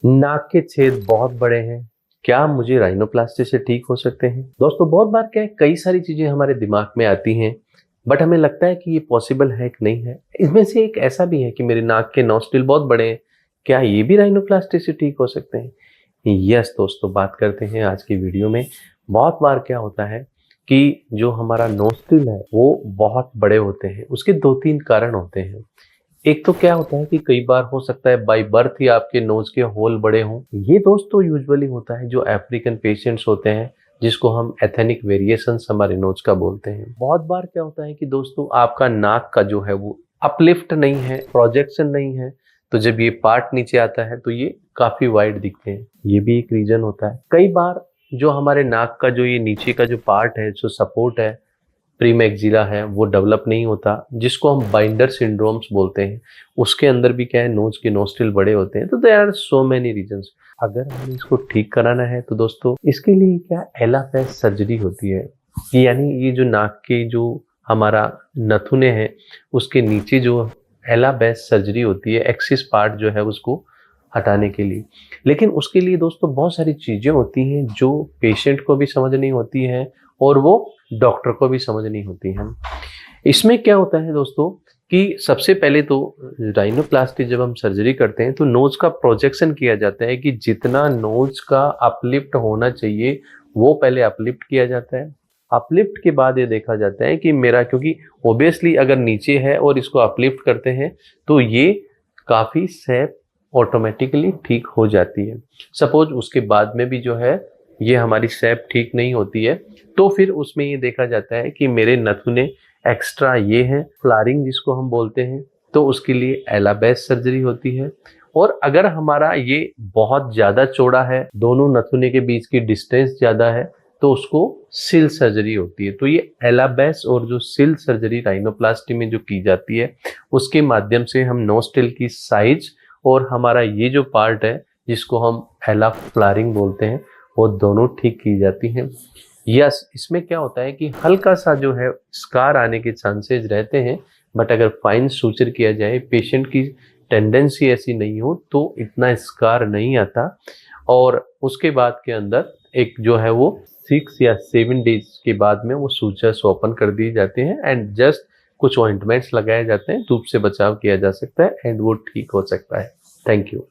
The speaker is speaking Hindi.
नाक के छेद बहुत बड़े हैं, क्या मुझे राइनोप्लास्टी से ठीक हो सकते हैं? दोस्तों बहुत बार क्या है, कई सारी चीजें हमारे दिमाग में आती हैं, बट हमें लगता है कि ये पॉसिबल है कि नहीं है। इसमें से एक ऐसा भी है कि मेरे नाक के नॉस्ट्रिल बहुत बड़े हैं, क्या ये भी राइनोप्लास्टी से ठीक हो सकते हैं? यस दोस्तों, बात करते हैं आज की वीडियो में। बहुत बार क्या होता है कि जो हमारा नॉस्ट्रिल है वो बहुत बड़े होते हैं। उसके दो तीन कारण होते हैं। एक तो क्या होता है कि कई बार हो सकता है बाय बर्थ ही आपके नोज के होल बड़े हों। ये दोस्तों यूजुअली होता है जो अफ्रीकन पेशेंट्स होते हैं, जिसको हम एथेनिक वेरिएशंस हमारे नोज का बोलते हैं। बहुत बार क्या होता है कि दोस्तों आपका नाक का जो है वो अपलिफ्ट नहीं है, प्रोजेक्शन नहीं है, तो जब ये पार्ट नीचे आता है तो ये काफी वाइड दिखते हैं। ये भी एक रीजन होता है। कई बार जो हमारे नाक का जो ये नीचे का जो पार्ट है, जो सपोर्ट है, प्रीमैक्सिला है, वो डेवलप नहीं होता, जिसको हम बाइंडर सिंड्रोम्स बोलते हैं। उसके अंदर भी क्या है, नोज के नोस्ट्रिल बड़े होते हैं। तो there are so many reasons. अगर हमें इसको ठीक कराना है तो दोस्तों इसके लिए क्या एलाफेस सर्जरी होती है, कि यानी ये जो नाक के जो हमारा नथुने हैं उसके नीचे जो एलाबेस सर्जरी होती है, एक्सिस पार्ट जो है उसको हटाने के लिए। लेकिन उसके लिए दोस्तों बहुत सारी चीजें होती हैं जो पेशेंट को भी समझ नहीं होती हैं और वो डॉक्टर को भी समझ नहीं होती है। इसमें क्या होता है दोस्तों कि सबसे पहले तो राइनोप्लास्टी जब हम सर्जरी करते हैं तो नोज का प्रोजेक्शन किया जाता है कि जितना नोज का अपलिफ्ट होना चाहिए वो पहले अपलिफ्ट किया जाता है। अपलिफ्ट के बाद ये देखा जाता है कि मेरा, क्योंकि ओबियसली अगर नीचे है और इसको अपलिफ्ट करते हैं तो ये काफी सेफ ऑटोमेटिकली ठीक हो जाती है। सपोज उसके बाद में भी जो है ये हमारी सेप ठीक नहीं होती है, तो फिर उसमें ये देखा जाता है कि मेरे नथुने एक्स्ट्रा ये है, फ्लारिंग जिसको हम बोलते हैं, तो उसके लिए एलाबेस सर्जरी होती है। और अगर हमारा ये बहुत ज्यादा चौड़ा है, दोनों नथुने के बीच की डिस्टेंस ज्यादा है, तो उसको सिल सर्जरी होती है। तो ये एलाबेस और जो सिल सर्जरी राइनोप्लास्टी में जो की जाती है, उसके माध्यम से हम नोस्ट्रिल की साइज और हमारा ये जो पार्ट है जिसको हम एला फ्लारिंग बोलते हैं, वो दोनों ठीक की जाती हैं। यस, इसमें क्या होता है कि हल्का सा जो है स्कार आने के चांसेस रहते हैं, बट अगर फाइन सूचर किया जाए, पेशेंट की टेंडेंसी ऐसी नहीं हो, तो इतना स्कार नहीं आता। और उसके बाद के अंदर एक जो है वो 6 या 7 डेज के बाद में वो सूचर्स ओपन कर दिए जाते हैं एंड जस्ट कुछ ऑइंटमेंट्स लगाए जाते हैं, धूप से बचाव किया जा सकता है एंड वो ठीक हो सकता है। Thank you.